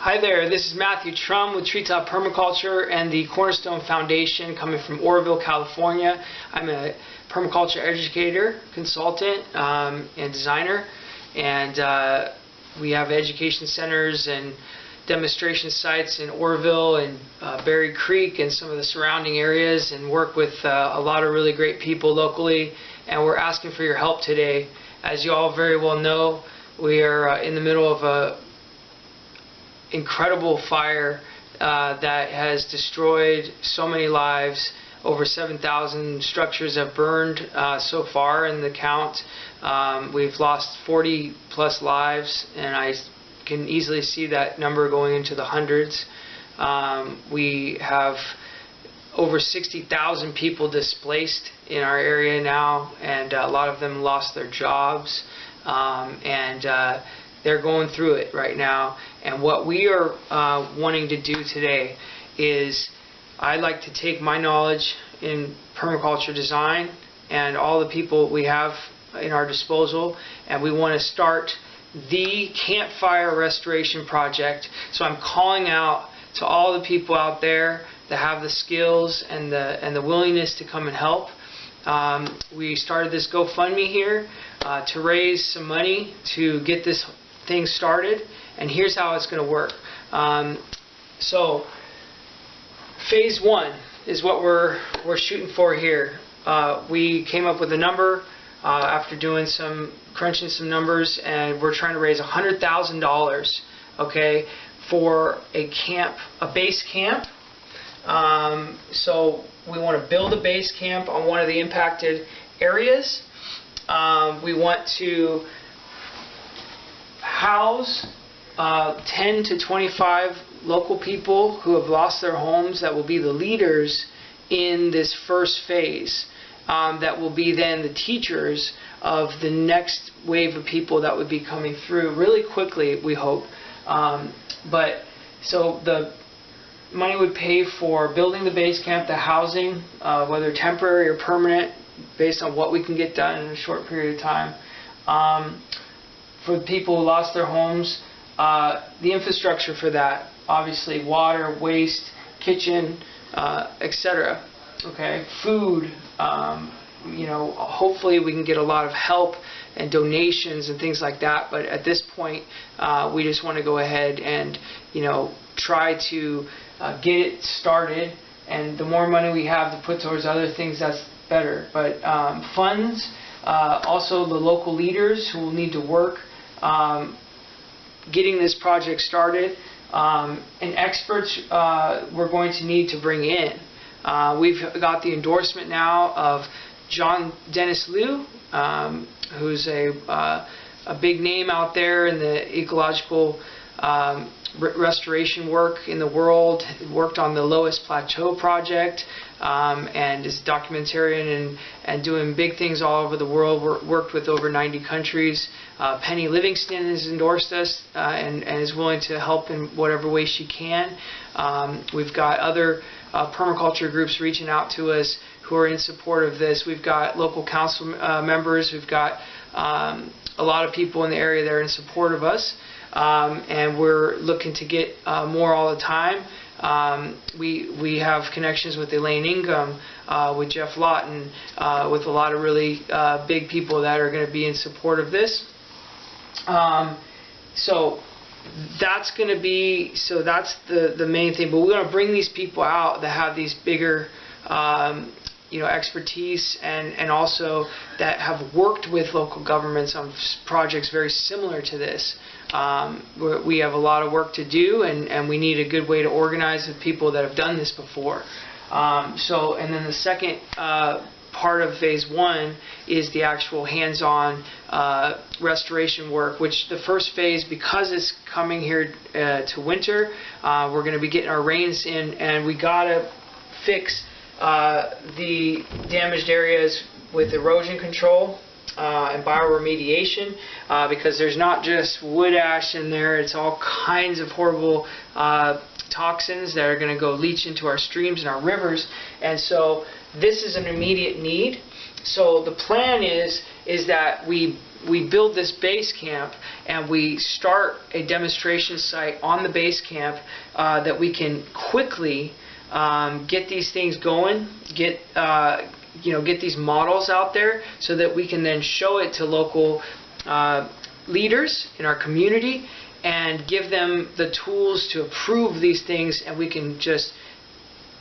Hi there, this is Matthew Trum with Treetop Permaculture and the Cornerstone Foundation coming from Oroville, California. I'm a permaculture educator, consultant, and designer, and we have education centers and demonstration sites in Oroville and Berry Creek and some of the surrounding areas, and work with a lot of really great people locally, and we're asking for your help today. As you all very well know, we are in the middle of a incredible fire that has destroyed so many lives. Over 7,000 structures have burned so far in the count. We've lost 40 plus lives, and I can easily see that number going into the hundreds. We have over 60,000 people displaced in our area now, and a lot of them lost their jobs, and they're going through it right now. And what we are wanting to do today is, I'd like to take my knowledge in permaculture design and all the people we have in our disposal, and we want to start the campfire restoration project. So I'm calling out to all the people out there that have the skills and the willingness to come and help. We started this GoFundMe here to raise some money to get this thing started, and here's how it's going to work. So phase one is what we're shooting for here. We came up with a number after doing crunching some numbers, and we're trying to raise $100,000, okay, for a base camp. So we want to build a base camp on one of the impacted areas. We want to house 10 to 25 local people who have lost their homes that will be the leaders in this first phase, that will be then the teachers of the next wave of people that would be coming through really quickly, we hope. So the money would pay for building the base camp, the housing, whether temporary or permanent, based on what we can get done in a short period of time. For the people who lost their homes, the infrastructure for that, obviously water, waste, kitchen, etc. Okay, food. Hopefully we can get a lot of help and donations and things like that. But at this point, we just want to go ahead and try to get it started. And the more money we have to put towards other things, that's better. But funds, also the local leaders who will need to work getting this project started, and experts we're going to need to bring in. We've got the endorsement now of John Dennis Liu, who's a big name out there in the ecological restoration work in the world. Worked on the Lowest Plateau project, and is a documentarian and doing big things all over the world. Worked with over 90 countries. Penny Livingston has endorsed us and is willing to help in whatever way she can. We've got other permaculture groups reaching out to us who are in support of this. We've got local council members. We've got a lot of people in the area that are in support of us. And we're looking to get more all the time. We have connections with Elaine Ingham, with Jeff Lawton, with a lot of really big people that are going to be in support of this. So that's going to be, that's the main thing. But we're going to bring these people out that have these bigger expertise, and also that have worked with local governments on projects very similar to this. We have a lot of work to do, and we need a good way to organize with people that have done this before. And then the second part of phase one is the actual hands-on restoration work, which the first phase, because it's coming here to winter, we're going to be getting our rains in, and we got to fix the damaged areas with erosion control and bioremediation, because there's not just wood ash in there, it's all kinds of horrible toxins that are going to go leach into our streams and our rivers, and so this is an immediate need. So the plan is that we we build this base camp and we start a demonstration site on the base camp that we can quickly get these things going, get these models out there so that we can then show it to local leaders in our community and give them the tools to approve these things, and we can just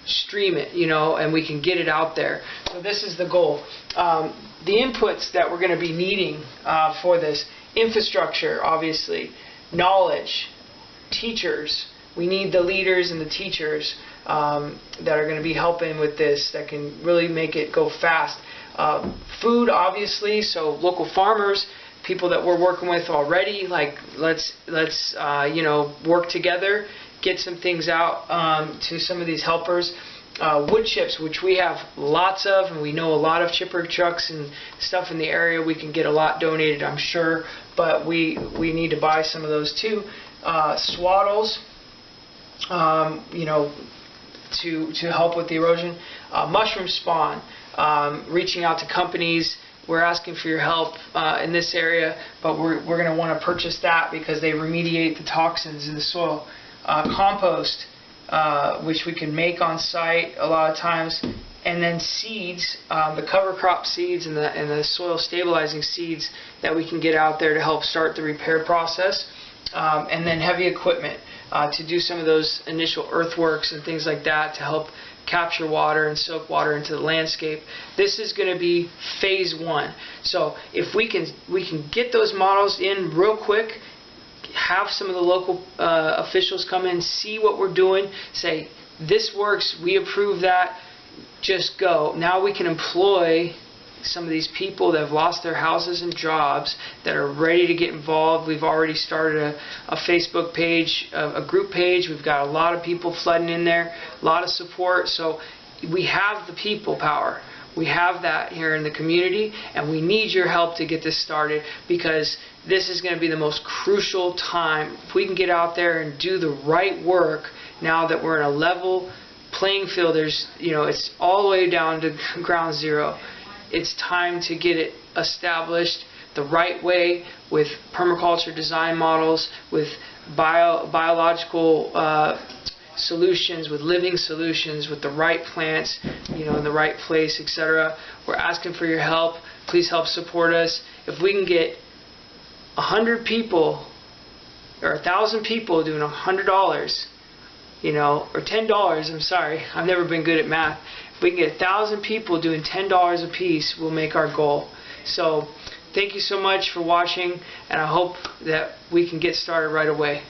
stream it, and we can get it out there. So this is the goal. The inputs that we're going to be needing for this: infrastructure, obviously, knowledge, teachers. We need the leaders and the teachers that are going to be helping with this, that can really make it go fast. Food, obviously, so local farmers, people that we're working with already, like let's work together, get some things out to some of these helpers. Wood chips, which we have lots of, and we know a lot of chipper trucks and stuff in the area. We can get a lot donated, I'm sure, but we need to buy some of those too. Swaddles, to help with the erosion. Mushroom spawn, reaching out to companies. We're asking for your help in this area, but we're going to want to purchase that because they remediate the toxins in the soil. Compost, which we can make on site a lot of times, and then seeds, the cover crop seeds and the soil stabilizing seeds that we can get out there to help start the repair process, and then heavy equipment to do some of those initial earthworks and things like that to help capture water and soak water into the landscape. This is going to be phase 1. So if we can get those models in real quick, have some of the local officials come in, see what we're doing, say, this works, we approve that, just go. Now we can employ some of these people that have lost their houses and jobs that are ready to get involved. We've already started a Facebook page, a group page. We've got a lot of people flooding in there, a lot of support. So we have the people power. We have that here in the community, and we need your help to get this started, because this is going to be the most crucial time. If we can get out there and do the right work now that we're in a level playing field, it's all the way down to ground zero. It's time to get it established the right way with permaculture design models, with biological solutions, with living solutions, with the right plants, in the right place, etc. We're asking for your help. Please help support us. If we can get 100 people or 1,000 people doing $100, or $10, I'm sorry, I've never been good at math. If we can get 1,000 people doing $10 a piece, we'll make our goal. So thank you so much for watching, and I hope that we can get started right away.